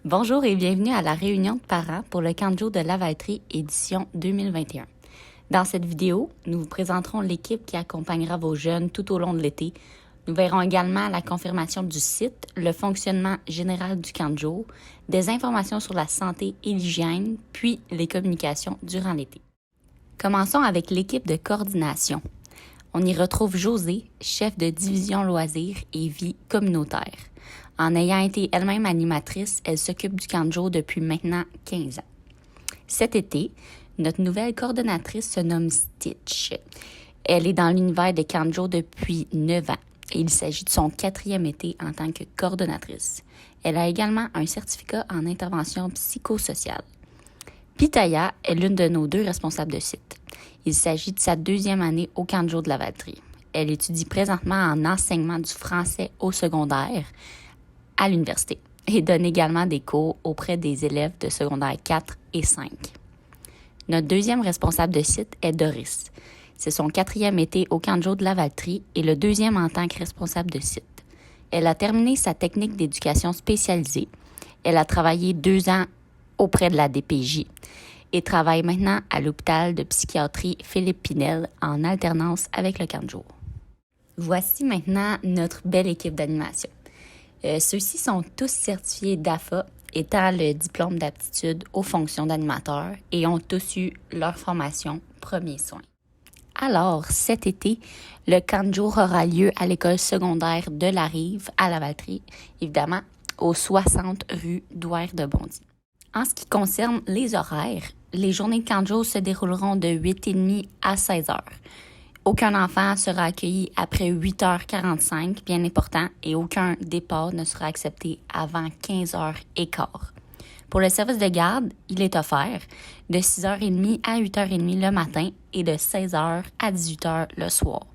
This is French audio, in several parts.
Bonjour et bienvenue à la réunion de parents pour le camp de jour de Lavaltrie, édition 2021. Dans cette vidéo, nous vous présenterons l'équipe qui accompagnera vos jeunes tout au long de l'été. Nous verrons également la confirmation du site, le fonctionnement général du camp de jour, des informations sur la santé et l'hygiène, puis les communications durant l'été. Commençons avec l'équipe de coordination. On y retrouve Josée, chef de division loisirs et vie communautaire. En ayant été elle-même animatrice, elle s'occupe du camp de jour depuis maintenant 15 ans. Cet été, notre nouvelle coordonnatrice se nomme Stitch. Elle est dans l'univers des camps de jour depuis 9 ans et il s'agit de son 4e été en tant que coordonnatrice. Elle a également un certificat en intervention psychosociale. Pitaya est l'une de nos 2 responsables de site. Il s'agit de sa 2e année au camp de jour de Lavaltrie. Elle étudie présentement en enseignement du français au secondaire à l'université et donne également des cours auprès des élèves de secondaire 4 et 5. Notre 2e responsable de site est Doris. C'est son 4e été au camp de jour de Lavaltrie et le 2e en tant que responsable de site. Elle a terminé sa technique d'éducation spécialisée. Elle a travaillé 2 ans auprès de la DPJ et travaille maintenant à l'hôpital de psychiatrie Philippe Pinel en alternance avec le camp de jour. Voici maintenant notre belle équipe d'animation. Ceux-ci sont tous certifiés DAFA, étant le diplôme d'aptitude aux fonctions d'animateur et ont tous eu leur formation premiers soins. Alors, cet été, le camp de jour aura lieu à l'école secondaire de la Rive, à Lavaltrie, évidemment, au 60 rue Douaire de Bondy. En ce qui concerne les horaires, les journées de camp de jour se dérouleront de 8h30 à 16h. Aucun enfant sera accueilli après 8h45, bien important, et aucun départ ne sera accepté avant 15h15. Pour le service de garde, il est offert de 6h30 à 8h30 le matin et de 16h à 18h le soir.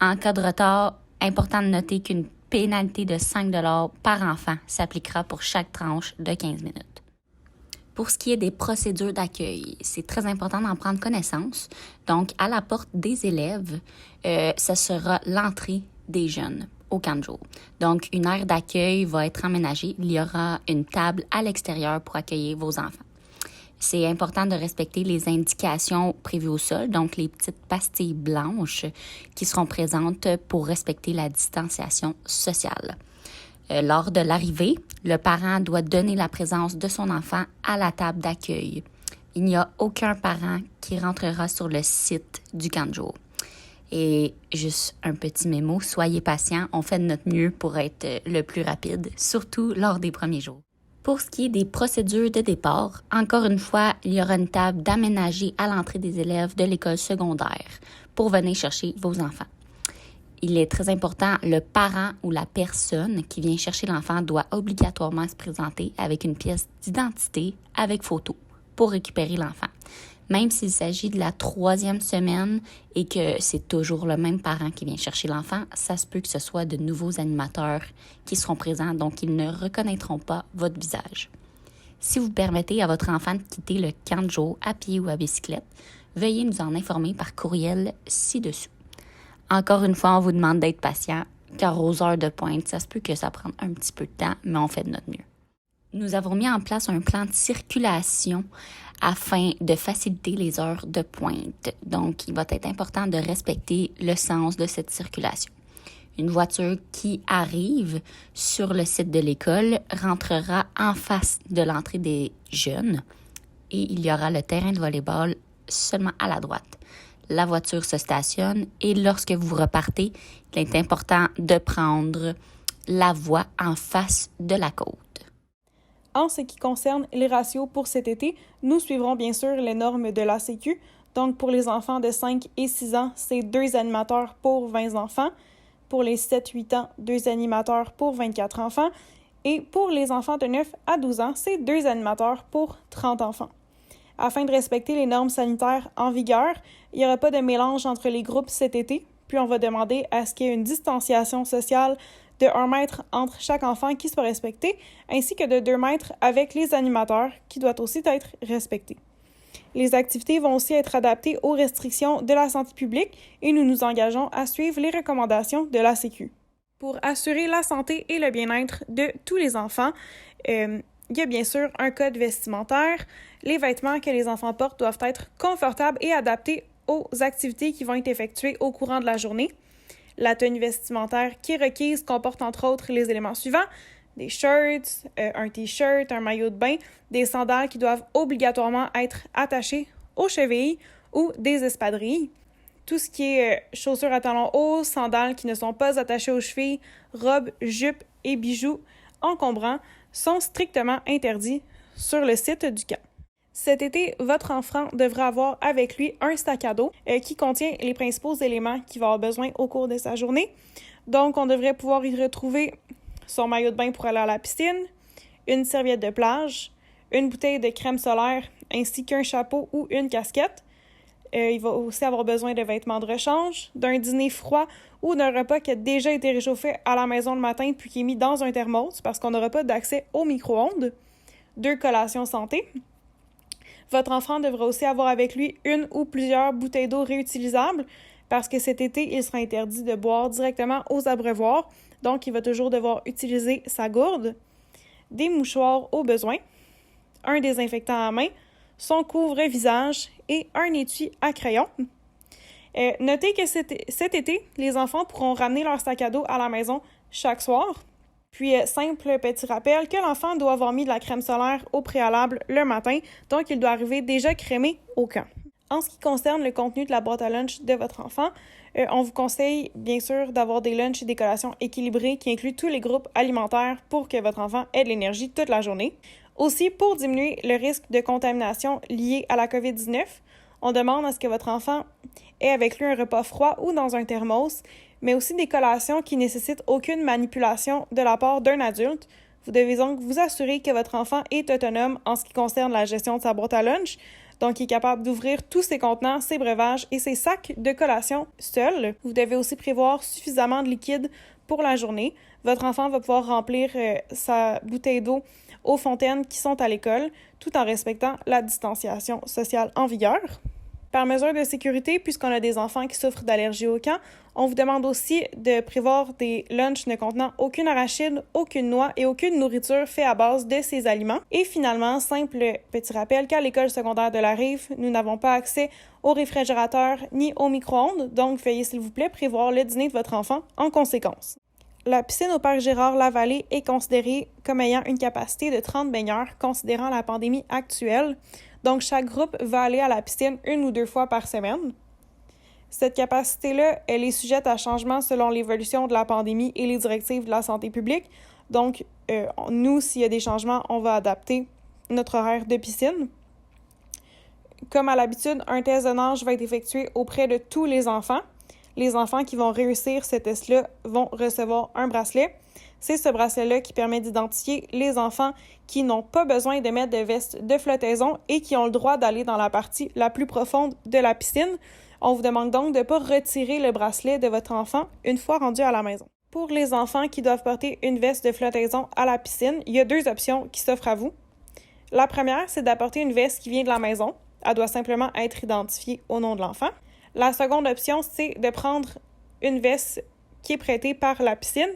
En cas de retard, important de noter qu'une pénalité de 5 $ par enfant s'appliquera pour chaque tranche de 15 minutes. Pour ce qui est des procédures d'accueil, c'est très important d'en prendre connaissance. Donc, à la porte des élèves, ce sera l'entrée des jeunes au camp de jour. Donc, une aire d'accueil va être aménagée. Il y aura une table à l'extérieur pour accueillir vos enfants. C'est important de respecter les indications prévues au sol, donc les petites pastilles blanches qui seront présentes pour respecter la distanciation sociale. Lors de l'arrivée, le parent doit donner la présence de son enfant à la table d'accueil. Il n'y a aucun parent qui rentrera sur le site du camp de jour. Et juste un petit mémo, soyez patients, on fait de notre mieux pour être le plus rapide, surtout lors des premiers jours. Pour ce qui est des procédures de départ, encore une fois, il y aura une table d'aménager à l'entrée des élèves de l'école secondaire pour venir chercher vos enfants. Il est très important, le parent ou la personne qui vient chercher l'enfant doit obligatoirement se présenter avec une pièce d'identité avec photo pour récupérer l'enfant. Même s'il s'agit de la 3e semaine et que c'est toujours le même parent qui vient chercher l'enfant, ça se peut que ce soit de nouveaux animateurs qui seront présents, donc ils ne reconnaîtront pas votre visage. Si vous permettez à votre enfant de quitter le camp de jour à pied ou à bicyclette, veuillez nous en informer par courriel ci-dessous. Encore une fois, on vous demande d'être patient, car aux heures de pointe, ça se peut que ça prenne un petit peu de temps, mais on fait de notre mieux. Nous avons mis en place un plan de circulation afin de faciliter les heures de pointe. Donc, il va être important de respecter le sens de cette circulation. Une voiture qui arrive sur le site de l'école rentrera en face de l'entrée des jeunes et il y aura le terrain de volley-ball seulement à la droite. La voiture se stationne et lorsque vous repartez, il est important de prendre la voie en face de la côte. En ce qui concerne les ratios pour cet été, nous suivrons bien sûr les normes de la Sécu. Donc, pour les enfants de 5 et 6 ans, c'est 2 animateurs pour 20 enfants. Pour les 7-8 ans, 2 animateurs pour 24 enfants. Et pour les enfants de 9 à 12 ans, c'est 2 animateurs pour 30 enfants. Afin de respecter les normes sanitaires en vigueur, il n'y aura pas de mélange entre les groupes cet été, puis on va demander à ce qu'il y ait une distanciation sociale de 1 mètre entre chaque enfant qui soit respecté, ainsi que de 2 mètres avec les animateurs qui doit aussi être respecté. Les activités vont aussi être adaptées aux restrictions de la santé publique et nous nous engageons à suivre les recommandations de la Sécu. Pour assurer la santé et le bien-être de tous les enfants, il y a bien sûr un code vestimentaire. Les vêtements que les enfants portent doivent être confortables et adaptés aux activités qui vont être effectuées au courant de la journée. La tenue vestimentaire qui est requise comporte entre autres les éléments suivants: des shirts, un t-shirt, un maillot de bain, des sandales qui doivent obligatoirement être attachées aux chevilles ou des espadrilles. Tout ce qui est chaussures à talons hauts, sandales qui ne sont pas attachées aux chevilles, robes, jupes et bijoux encombrants sont strictement interdits sur le site du camp. Cet été, votre enfant devra avoir avec lui un sac à dos qui contient les principaux éléments qu'il va avoir besoin au cours de sa journée. Donc, on devrait pouvoir y retrouver son maillot de bain pour aller à la piscine, une serviette de plage, une bouteille de crème solaire ainsi qu'un chapeau ou une casquette. Il va aussi avoir besoin de vêtements de rechange, d'un dîner froid ou d'un repas qui a déjà été réchauffé à la maison le matin puis qui est mis dans un thermos parce qu'on n'aura pas d'accès au micro-ondes, 2 collations santé. Votre enfant devra aussi avoir avec lui une ou plusieurs bouteilles d'eau réutilisables parce que cet été, il sera interdit de boire directement aux abreuvoirs, donc il va toujours devoir utiliser sa gourde, des mouchoirs au besoin, un désinfectant à main, son couvre-visage et un étui à crayon. Notez que cet été, les enfants pourront ramener leur sac à dos à la maison chaque soir. Puis, simple petit rappel que l'enfant doit avoir mis de la crème solaire au préalable le matin, donc il doit arriver déjà crémé au camp. En ce qui concerne le contenu de la boîte à lunch de votre enfant, on vous conseille bien sûr d'avoir des lunchs et des collations équilibrés qui incluent tous les groupes alimentaires pour que votre enfant ait de l'énergie toute la journée. Aussi, pour diminuer le risque de contamination lié à la COVID-19, on demande à ce que votre enfant ait avec lui un repas froid ou dans un thermos, mais aussi des collations qui nécessitent aucune manipulation de la part d'un adulte. Vous devez donc vous assurer que votre enfant est autonome en ce qui concerne la gestion de sa boîte à lunch, donc il est capable d'ouvrir tous ses contenants, ses breuvages et ses sacs de collation seul. Vous devez aussi prévoir suffisamment de liquide pour la journée. Votre enfant va pouvoir remplir sa bouteille d'eau aux fontaines qui sont à l'école, tout en respectant la distanciation sociale en vigueur. Par mesure de sécurité, puisqu'on a des enfants qui souffrent d'allergies au camp, on vous demande aussi de prévoir des lunchs ne contenant aucune arachide, aucune noix et aucune nourriture faite à base de ces aliments. Et finalement, simple petit rappel qu'à l'école secondaire de la Rive, nous n'avons pas accès au réfrigérateur ni au micro-ondes, donc veuillez s'il vous plaît prévoir le dîner de votre enfant en conséquence. La piscine au parc Gérard-Lavallée est considérée comme ayant une capacité de 30 baigneurs, considérant la pandémie actuelle. Donc, chaque groupe va aller à la piscine 1 ou 2 fois par semaine. Cette capacité-là, elle est sujette à changement selon l'évolution de la pandémie et les directives de la santé publique. Donc, nous, s'il y a des changements, on va adapter notre horaire de piscine. Comme à l'habitude, un test de nage va être effectué auprès de tous les enfants. Les enfants qui vont réussir ce test-là vont recevoir un bracelet. C'est ce bracelet-là qui permet d'identifier les enfants qui n'ont pas besoin de mettre de veste de flottaison et qui ont le droit d'aller dans la partie la plus profonde de la piscine. On vous demande donc de ne pas retirer le bracelet de votre enfant une fois rendu à la maison. Pour les enfants qui doivent porter une veste de flottaison à la piscine, il y a 2 options qui s'offrent à vous. La première, c'est d'apporter une veste qui vient de la maison. Elle doit simplement être identifiée au nom de l'enfant. La seconde option, c'est de prendre une veste qui est prêtée par la piscine.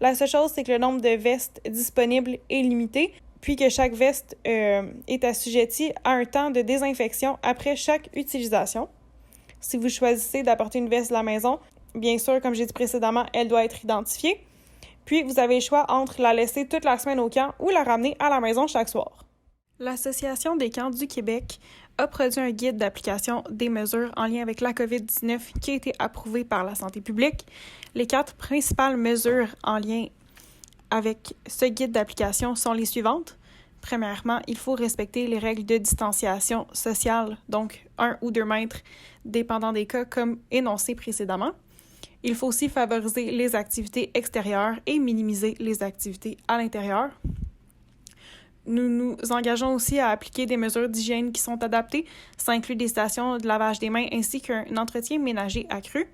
La seule chose, c'est que le nombre de vestes disponibles est limité, puis que chaque veste est assujettie à un temps de désinfection après chaque utilisation. Si vous choisissez d'apporter une veste de la maison, bien sûr, comme j'ai dit précédemment, elle doit être identifiée. Puis, vous avez le choix entre la laisser toute la semaine au camp ou la ramener à la maison chaque soir. L'Association des camps du Québec a produit un guide d'application des mesures en lien avec la COVID-19 qui a été approuvé par la santé publique. Les 4 principales mesures en lien avec ce guide d'application sont les suivantes. Premièrement, il faut respecter les règles de distanciation sociale, donc 1 ou 2 mètres, dépendant des cas comme énoncé précédemment. Il faut aussi favoriser les activités extérieures et minimiser les activités à l'intérieur. Nous nous engageons aussi à appliquer des mesures d'hygiène qui sont adaptées. Ça inclut des stations de lavage des mains ainsi qu'un entretien ménager accru.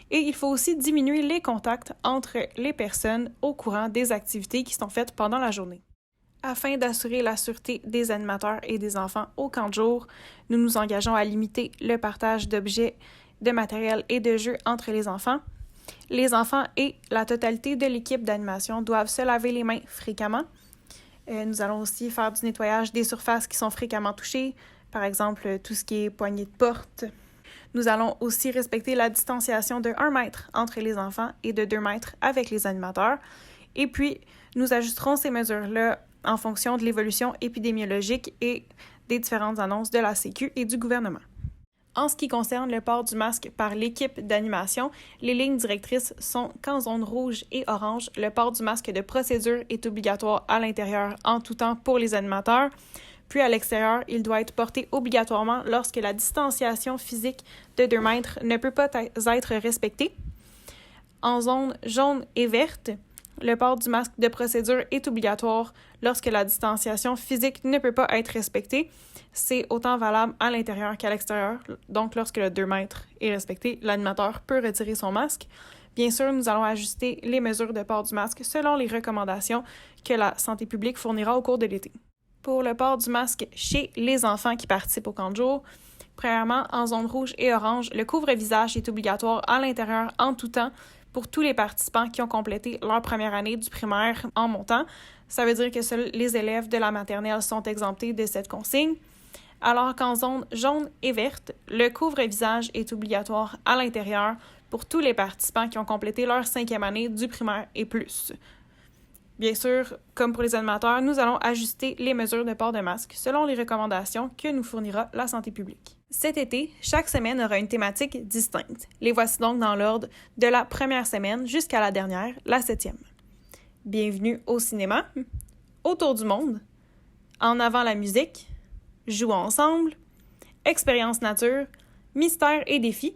Et il faut aussi diminuer les contacts entre les personnes au courant des activités qui sont faites pendant la journée. Afin d'assurer la sûreté des animateurs et des enfants au camp de jour, nous nous engageons à limiter le partage d'objets, de matériel et de jeux entre les enfants. Les enfants et la totalité de l'équipe d'animation doivent se laver les mains fréquemment. Nous allons aussi faire du nettoyage des surfaces qui sont fréquemment touchées, par exemple tout ce qui est poignées de porte. Nous allons aussi respecter la distanciation de 1 mètre entre les enfants et de 2 mètres avec les animateurs. Et puis, nous ajusterons ces mesures-là en fonction de l'évolution épidémiologique et des différentes annonces de la Sécu et du gouvernement. En ce qui concerne le port du masque par l'équipe d'animation, les lignes directrices sont qu'en zone rouge et orange, le port du masque de procédure est obligatoire à l'intérieur en tout temps pour les animateurs. Puis à l'extérieur, il doit être porté obligatoirement lorsque la distanciation physique de 2 mètres ne peut pas être respectée. En zone jaune et verte, le port du masque de procédure est obligatoire lorsque la distanciation physique ne peut pas être respectée. C'est autant valable à l'intérieur qu'à l'extérieur. Donc, lorsque le 2 mètres est respecté, l'animateur peut retirer son masque. Bien sûr, nous allons ajuster les mesures de port du masque selon les recommandations que la santé publique fournira au cours de l'été. Pour le port du masque chez les enfants qui participent au camp de jour, premièrement, en zone rouge et orange, le couvre-visage est obligatoire à l'intérieur en tout temps pour tous les participants qui ont complété leur première année du primaire en montant. Ça veut dire que seuls les élèves de la maternelle sont exemptés de cette consigne. Alors qu'en zone jaune et verte, le couvre-visage est obligatoire à l'intérieur pour tous les participants qui ont complété leur 5e année du primaire et plus. Bien sûr, comme pour les animateurs, nous allons ajuster les mesures de port de masque selon les recommandations que nous fournira la santé publique. Cet été, chaque semaine aura une thématique distincte. Les voici donc dans l'ordre de la première semaine jusqu'à la dernière, la 7e. Bienvenue au cinéma, autour du monde, en avant la musique, jouons ensemble, expérience nature, mystère et défis,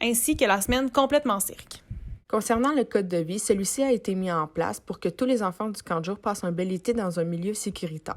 ainsi que la semaine complètement cirque. Concernant le code de vie, celui-ci a été mis en place pour que tous les enfants du camp de jour passent un bel été dans un milieu sécuritaire.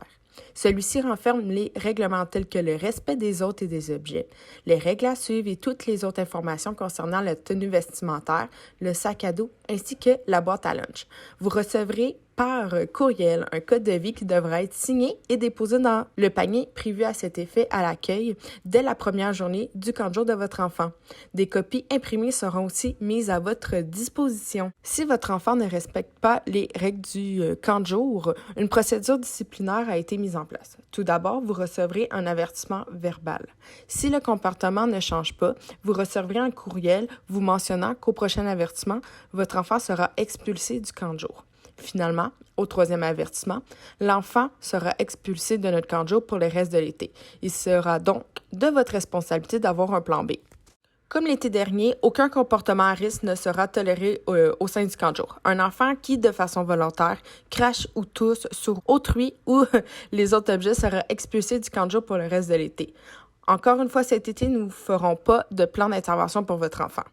Celui-ci renferme les règlements tels que le respect des hôtes et des objets, les règles à suivre et toutes les autres informations concernant la tenue vestimentaire, le sac à dos ainsi que la boîte à lunch. Vous recevrez par courriel un code de vie qui devra être signé et déposé dans le panier prévu à cet effet à l'accueil dès la première journée du camp de jour de votre enfant. Des copies imprimées seront aussi mises à votre disposition. Si votre enfant ne respecte pas les règles du camp de jour, une procédure disciplinaire a été mise en place. Tout d'abord, vous recevrez un avertissement verbal. Si le comportement ne change pas, vous recevrez un courriel vous mentionnant qu'au prochain avertissement, votre enfant sera expulsé du camp de jour. Finalement, au 3e avertissement, l'enfant sera expulsé de notre camp de jour pour le reste de l'été. Il sera donc de votre responsabilité d'avoir un plan B. Comme l'été dernier, aucun comportement à risque ne sera toléré au sein du camp de jour. Un enfant qui, de façon volontaire, crache ou tousse sur autrui ou les autres objets sera expulsé du camp de jour pour le reste de l'été. Encore une fois, cet été, nous ne ferons pas de plan d'intervention pour votre enfant.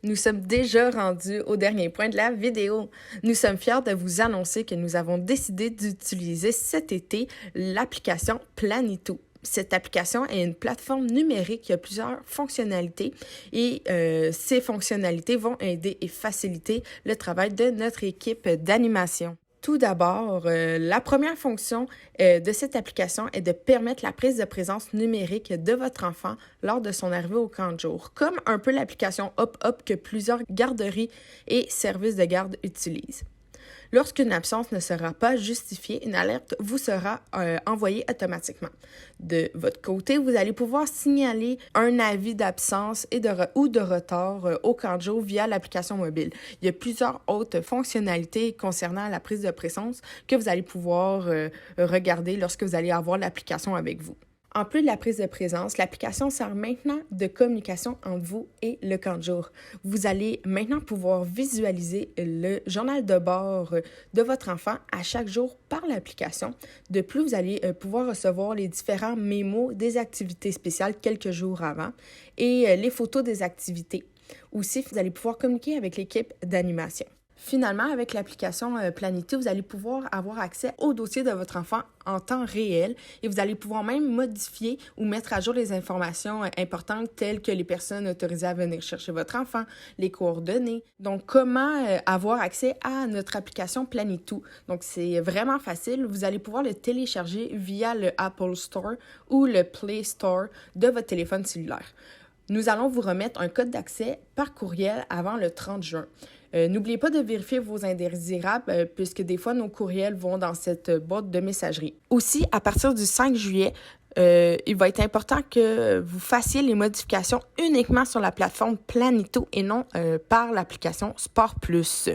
Nous sommes déjà rendus au dernier point de la vidéo. Nous sommes fiers de vous annoncer que nous avons décidé d'utiliser cet été l'application Planitou. Cette application est une plateforme numérique qui a plusieurs fonctionnalités et ces fonctionnalités vont aider et faciliter le travail de notre équipe d'animation. Tout d'abord, la première fonction de cette application est de permettre la prise de présence numérique de votre enfant lors de son arrivée au camp de jour, comme un peu l'application Hop Hop que plusieurs garderies et services de garde utilisent. Lorsqu'une absence ne sera pas justifiée, une alerte vous sera envoyée automatiquement. De votre côté, vous allez pouvoir signaler un avis d'absence ou de retard au camp de jour via l'application mobile. Il y a plusieurs autres fonctionnalités concernant la prise de présence que vous allez pouvoir regarder lorsque vous allez avoir l'application avec vous. En plus de la prise de présence, l'application sert maintenant de communication entre vous et le camp de jour. Vous allez maintenant pouvoir visualiser le journal de bord de votre enfant à chaque jour par l'application. De plus, vous allez pouvoir recevoir les différents mémos des activités spéciales quelques jours avant et les photos des activités. Aussi, vous allez pouvoir communiquer avec l'équipe d'animation. Finalement, avec l'application Planitou, vous allez pouvoir avoir accès au dossier de votre enfant en temps réel et vous allez pouvoir même modifier ou mettre à jour les informations importantes telles que les personnes autorisées à venir chercher votre enfant, les coordonnées. Donc, comment avoir accès à notre application Planitou? Donc, c'est vraiment facile. Vous allez pouvoir le télécharger via le Apple Store ou le Play Store de votre téléphone cellulaire. Nous allons vous remettre un code d'accès par courriel avant le 30 juin. N'oubliez pas de vérifier vos indésirables puisque des fois, nos courriels vont dans cette boîte de messagerie. Aussi, à partir du 5 juillet, il va être important que vous fassiez les modifications uniquement sur la plateforme Planito et non par l'application Sport Plus.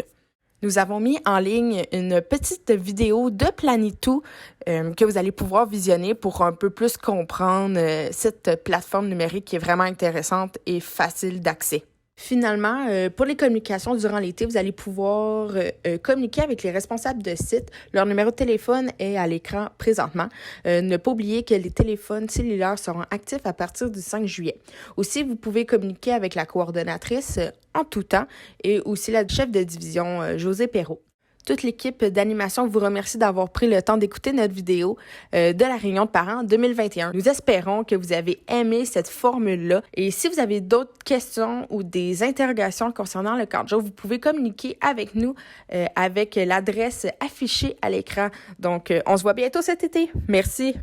Nous avons mis en ligne une petite vidéo de Planito que vous allez pouvoir visionner pour un peu plus comprendre cette plateforme numérique qui est vraiment intéressante et facile d'accès. Finalement, pour les communications durant l'été, vous allez pouvoir communiquer avec les responsables de site. Leur numéro de téléphone est à l'écran présentement. Ne pas oublier que les téléphones cellulaires seront actifs à partir du 5 juillet. Aussi, vous pouvez communiquer avec la coordonnatrice en tout temps et aussi la chef de division, José Perrault. Toute l'équipe d'animation vous remercie d'avoir pris le temps d'écouter notre vidéo de la réunion de parents 2021. Nous espérons que vous avez aimé cette formule-là. Et si vous avez d'autres questions ou des interrogations concernant le camp de jour, vous pouvez communiquer avec nous avec l'adresse affichée à l'écran. Donc, on se voit bientôt cet été. Merci.